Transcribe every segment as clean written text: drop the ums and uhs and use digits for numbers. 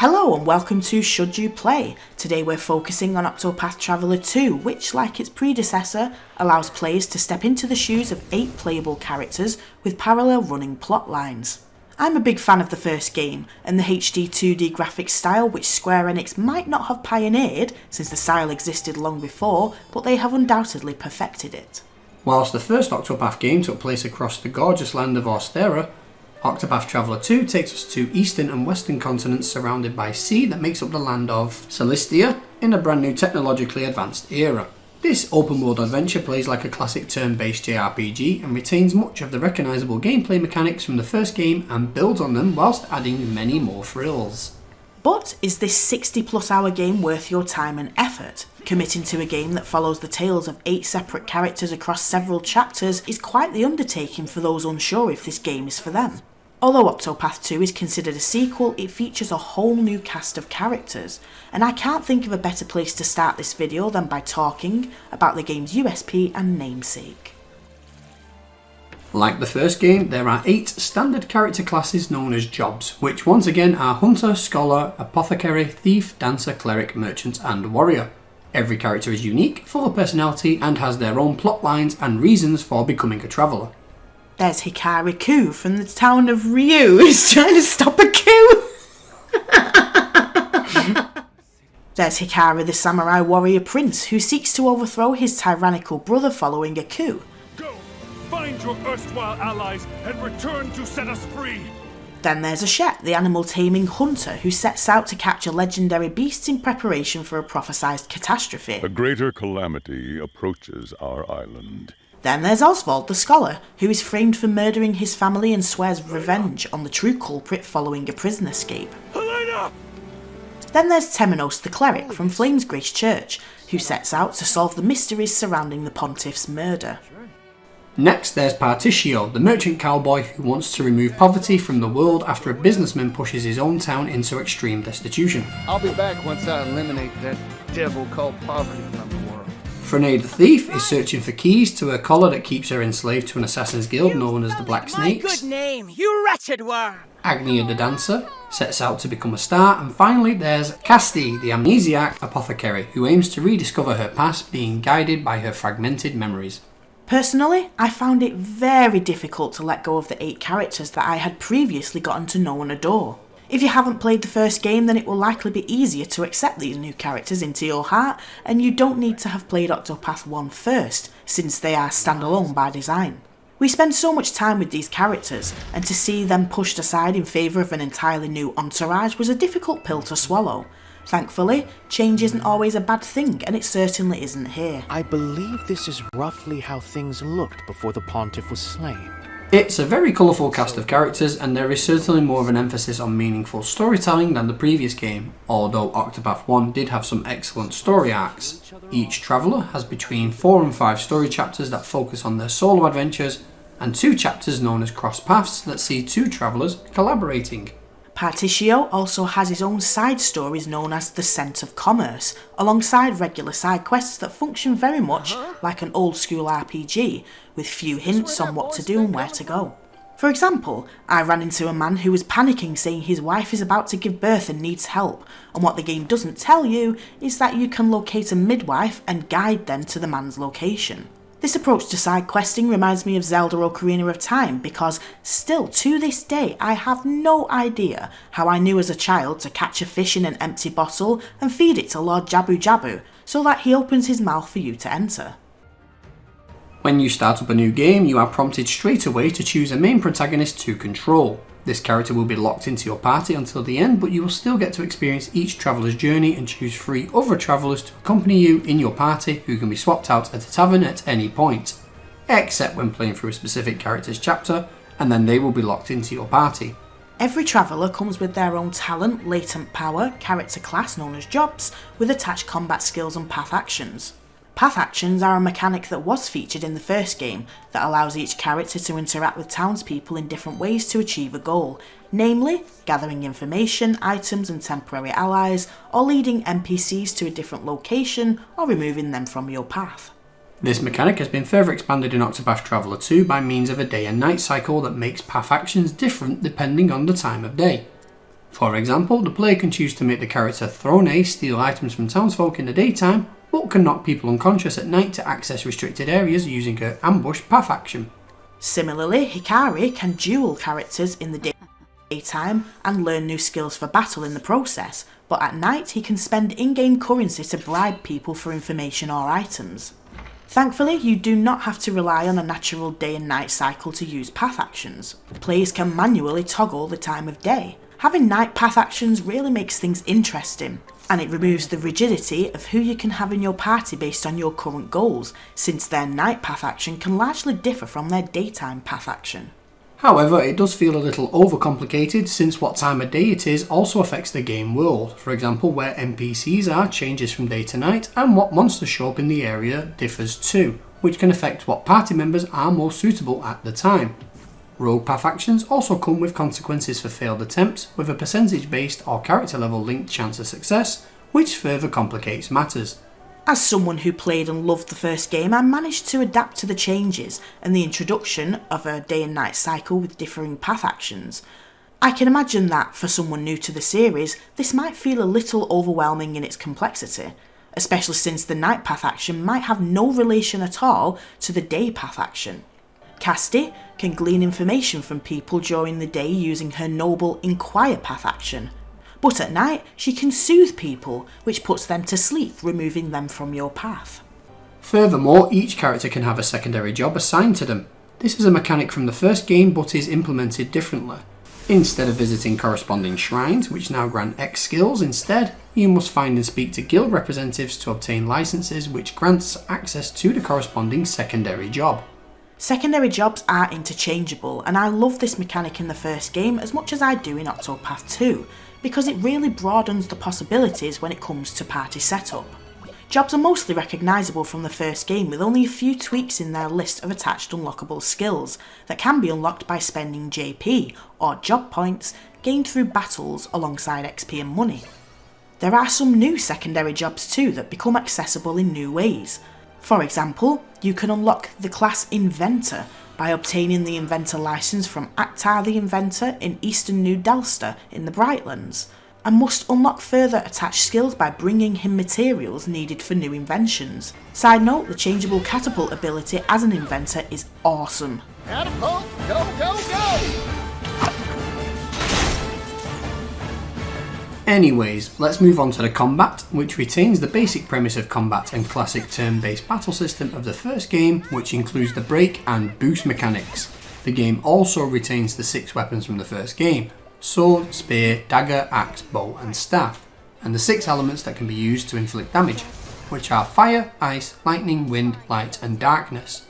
Hello and welcome to Should You Play? Today we're focusing on Octopath Traveler 2, which, like its predecessor, allows players to step into the shoes of 8 playable characters with parallel running plot lines. I'm a big fan of the first game, and the HD 2D graphics style which Square Enix might not have pioneered, since the style existed long before, but they have undoubtedly perfected it. Whilst the first Octopath game took place across the gorgeous land of Austera, Octopath Traveler 2 takes us to eastern and western continents surrounded by sea that makes up the land of Celestia in a brand new technologically advanced era. This open world adventure plays like a classic turn-based JRPG and retains much of the recognisable gameplay mechanics from the first game and builds on them whilst adding many more thrills. But is this 60+ hour game worth your time and effort? Committing to a game that follows the tales of 8 separate characters across several chapters is quite the undertaking for those unsure if this game is for them. Although Octopath 2 is considered a sequel, it features a whole new cast of characters, and I can't think of a better place to start this video than by talking about the game's USP and namesake. Like the first game, there are 8 standard character classes known as jobs, which once again are Hunter, Scholar, Apothecary, Thief, Dancer, Cleric, Merchant and Warrior. Every character is unique, full of personality and has their own plot lines and reasons for becoming a traveller. There's Hikari Ku from the town of Ryu who's trying to stop a coup. There's Hikari the samurai warrior prince who seeks to overthrow his tyrannical brother following a coup. Go! Find your erstwhile allies and return to set us free! Then there's Ashet, the animal taming hunter who sets out to capture legendary beasts in preparation for a prophesized catastrophe. A greater calamity approaches our island. Then there's Oswald the scholar, who is framed for murdering his family and swears revenge on the true culprit following a prison escape. Helena! Then there's Temenos the cleric from Flamesgrace Church, who sets out to solve the mysteries surrounding the pontiff's murder. Next there's Partitio, the merchant cowboy who wants to remove poverty from the world after a businessman pushes his own town into extreme destitution. I'll be back once I eliminate that devil called poverty from the world. Frenay the thief is searching for keys to a collar that keeps her enslaved to an assassin's guild known as the Black Snakes. My good name, you wretched worm! Agnia the dancer sets out to become a star, and finally there's Casti, the amnesiac apothecary, who aims to rediscover her past, being guided by her fragmented memories. Personally, I found it very difficult to let go of the 8 characters that I had previously gotten to know and adore. If you haven't played the first game, then it will likely be easier to accept these new characters into your heart, and you don't need to have played Octopath 1 first, since they are standalone by design. We spend so much time with these characters, and to see them pushed aside in favour of an entirely new entourage was a difficult pill to swallow. Thankfully, change isn't always a bad thing, and it certainly isn't here. I believe this is roughly how things looked before the pontiff was slain. It's a very colourful cast of characters, and there is certainly more of an emphasis on meaningful storytelling than the previous game, although Octopath 1 did have some excellent story arcs. Each traveller has between 4 and 5 story chapters that focus on their solo adventures, and 2 chapters known as cross paths that see 2 travellers collaborating. Partitio also has his own side stories known as the Scent of Commerce, alongside regular side quests that function very much like an old school RPG, with few hints on what to do and where to go. For example, I ran into a man who was panicking saying his wife is about to give birth and needs help, and what the game doesn't tell you is that you can locate a midwife and guide them to the man's location. This approach to side questing reminds me of Zelda Ocarina of Time, because still to this day I have no idea how I knew as a child to catch a fish in an empty bottle and feed it to Lord Jabu Jabu so that he opens his mouth for you to enter. When you start up a new game, you are prompted straight away to choose a main protagonist to control. This character will be locked into your party until the end, but you will still get to experience each traveller's journey and choose 3 other travellers to accompany you in your party who can be swapped out at a tavern at any point, except when playing through a specific character's chapter, and then they will be locked into your party. Every traveller comes with their own talent, latent power, character class known as jobs, with attached combat skills and path actions. Path actions are a mechanic that was featured in the first game that allows each character to interact with townspeople in different ways to achieve a goal, namely gathering information, items and temporary allies, or leading NPCs to a different location or removing them from your path. This mechanic has been further expanded in Octopath Traveler 2 by means of a day and night cycle that makes path actions different depending on the time of day. For example, the player can choose to make the character throw an ace, steal items from townsfolk in the daytime, but can knock people unconscious at night to access restricted areas using her ambush path action. Similarly, Hikari can duel characters in the daytime and learn new skills for battle in the process, but at night he can spend in-game currency to bribe people for information or items. Thankfully, you do not have to rely on a natural day and night cycle to use path actions. Players can manually toggle the time of day. Having night path actions really makes things interesting, and it removes the rigidity of who you can have in your party based on your current goals, since their night path action can largely differ from their daytime path action. However, it does feel a little overcomplicated since what time of day it is also affects the game world. For example, where NPCs are changes from day to night, and what monsters show up in the area differs too, which can affect what party members are most suitable at the time. Rogue path actions also come with consequences for failed attempts, with a percentage based or character level linked chance of success, which further complicates matters. As someone who played and loved the first game, I managed to adapt to the changes and the introduction of a day and night cycle with differing path actions. I can imagine that for someone new to the series, this might feel a little overwhelming in its complexity, especially since the night path action might have no relation at all to the day path action. Casti can glean information from people during the day using her noble Inquire path action, but at night she can soothe people, which puts them to sleep, removing them from your path. Furthermore, each character can have a secondary job assigned to them. This is a mechanic from the first game but is implemented differently. Instead of visiting corresponding shrines, which now grant X skills, instead you must find and speak to guild representatives to obtain licenses, which grants access to the corresponding secondary job. Secondary jobs are interchangeable, and I love this mechanic in the first game as much as I do in Octopath 2, because it really broadens the possibilities when it comes to party setup. Jobs are mostly recognisable from the first game, with only a few tweaks in their list of attached unlockable skills that can be unlocked by spending JP, or job points, gained through battles alongside XP and money. There are some new secondary jobs too that become accessible in new ways. For example, you can unlock the class Inventor by obtaining the Inventor license from Aktar the Inventor in Eastern New Delsta in the Brightlands, and must unlock further attached skills by bringing him materials needed for new inventions. Side note, the changeable catapult ability as an inventor is awesome. Catapult, go, go, go! Anyways, let's move on to the combat, which retains the basic premise of combat and classic turn-based battle system of the first game, which includes the break and boost mechanics. The game also retains the 6 weapons from the first game: sword, spear, dagger, axe, bow and staff, and the 6 elements that can be used to inflict damage, which are fire, ice, lightning, wind, light and darkness.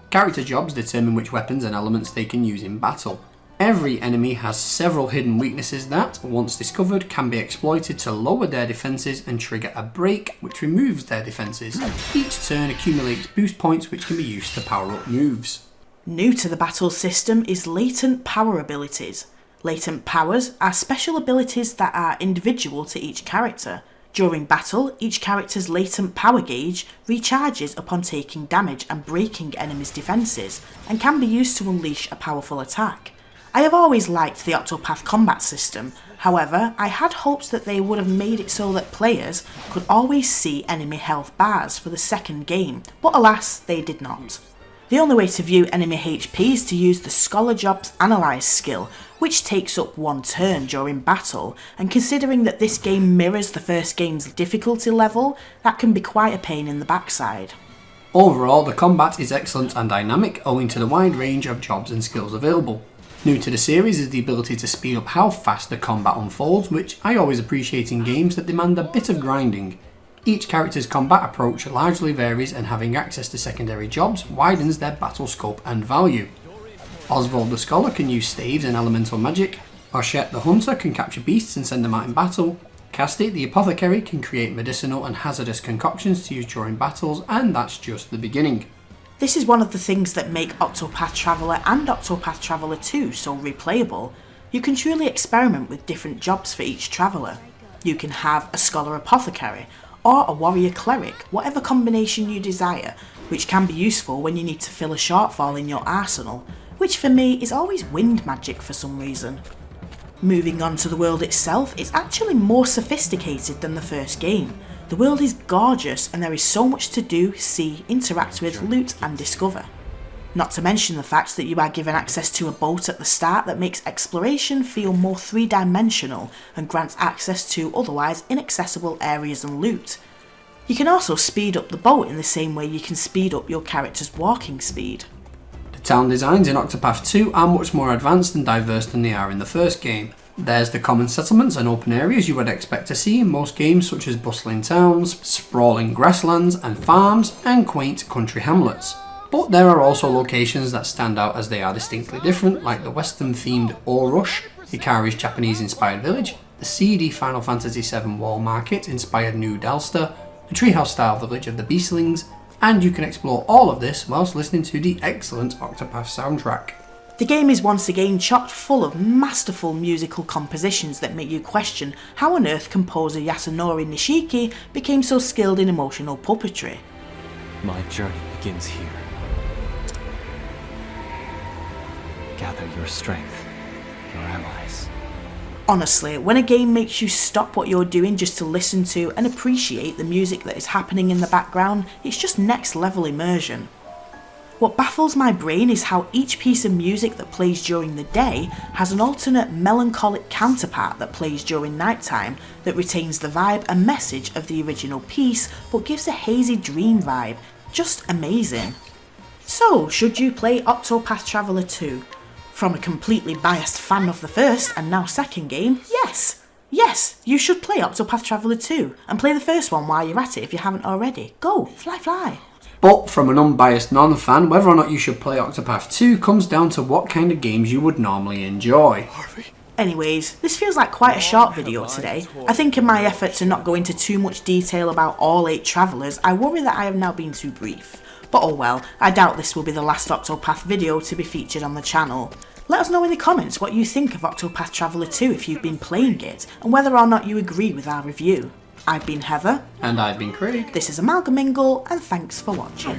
Character jobs determine which weapons and elements they can use in battle. Every enemy has several hidden weaknesses that, once discovered, can be exploited to lower their defences and trigger a break, which removes their defences. Each turn accumulates boost points which can be used to power up moves. New to the battle system is latent power abilities. Latent powers are special abilities that are individual to each character. During battle, each character's latent power gauge recharges upon taking damage and breaking enemies' defences, and can be used to unleash a powerful attack. I have always liked the Octopath combat system, however, I had hopes that they would have made it so that players could always see enemy health bars for the second game, but alas, they did not. The only way to view enemy HP is to use the Scholar Jobs Analyze skill, which takes up 1 turn during battle, and considering that this game mirrors the first game's difficulty level, that can be quite a pain in the backside. Overall, the combat is excellent and dynamic owing to the wide range of jobs and skills available. New to the series is the ability to speed up how fast the combat unfolds, which I always appreciate in games that demand a bit of grinding. Each character's combat approach largely varies, and having access to secondary jobs widens their battle scope and value. Oswald the Scholar can use staves and elemental magic, Ochette the Hunter can capture beasts and send them out in battle, Casti the Apothecary can create medicinal and hazardous concoctions to use during battles, and that's just the beginning. This is one of the things that make Octopath Traveler and Octopath Traveler 2 so replayable. You can truly experiment with different jobs for each traveller. You can have a Scholar Apothecary, or a Warrior Cleric, whatever combination you desire, which can be useful when you need to fill a shortfall in your arsenal, which for me is always wind magic for some reason. Moving on to the world itself, it's actually more sophisticated than the first game. The world is gorgeous and there is so much to do, see, interact with, loot and discover. Not to mention the fact that you are given access to a boat at the start that makes exploration feel more three-dimensional and grants access to otherwise inaccessible areas and loot. You can also speed up the boat in the same way you can speed up your character's walking speed. The town designs in Octopath 2 are much more advanced and diverse than they are in the first game. There's the common settlements and open areas you would expect to see in most games, such as bustling towns, sprawling grasslands and farms, and quaint country hamlets. But there are also locations that stand out as they are distinctly different, like the western themed Orush, Hikari's Japanese inspired village, the seedy Final Fantasy VII Wall Market inspired New Dalster, the treehouse style village of the Beastlings, and you can explore all of this whilst listening to the excellent Octopath soundtrack. The game is once again chock full of masterful musical compositions that make you question how on earth composer Yasunori Nishiki became so skilled in emotional puppetry. My journey begins here. Gather your strength, your allies. Honestly, when a game makes you stop what you're doing just to listen to and appreciate the music that is happening in the background, it's just next level immersion. What baffles my brain is how each piece of music that plays during the day has an alternate melancholic counterpart that plays during nighttime that retains the vibe and message of the original piece but gives a hazy dream vibe. Just amazing. So, should you play Octopath Traveler 2? From a completely biased fan of the first and now second game, yes! Yes, you should play Octopath Traveler 2 and play the first one while you're at it if you haven't already. Go, fly fly! But from an unbiased non-fan, whether or not you should play Octopath 2 comes down to what kind of games you would normally enjoy. Anyways, this feels like quite a short video today. I think in my effort to not go into too much detail about all 8 travellers, I worry that I have now been too brief. But oh well, I doubt this will be the last Octopath video to be featured on the channel. Let us know in the comments what you think of Octopath Traveler 2 if you've been playing it, and whether or not you agree with our review. I've been Heather. And I've been Craig. This is Amalgamingle, and thanks for watching.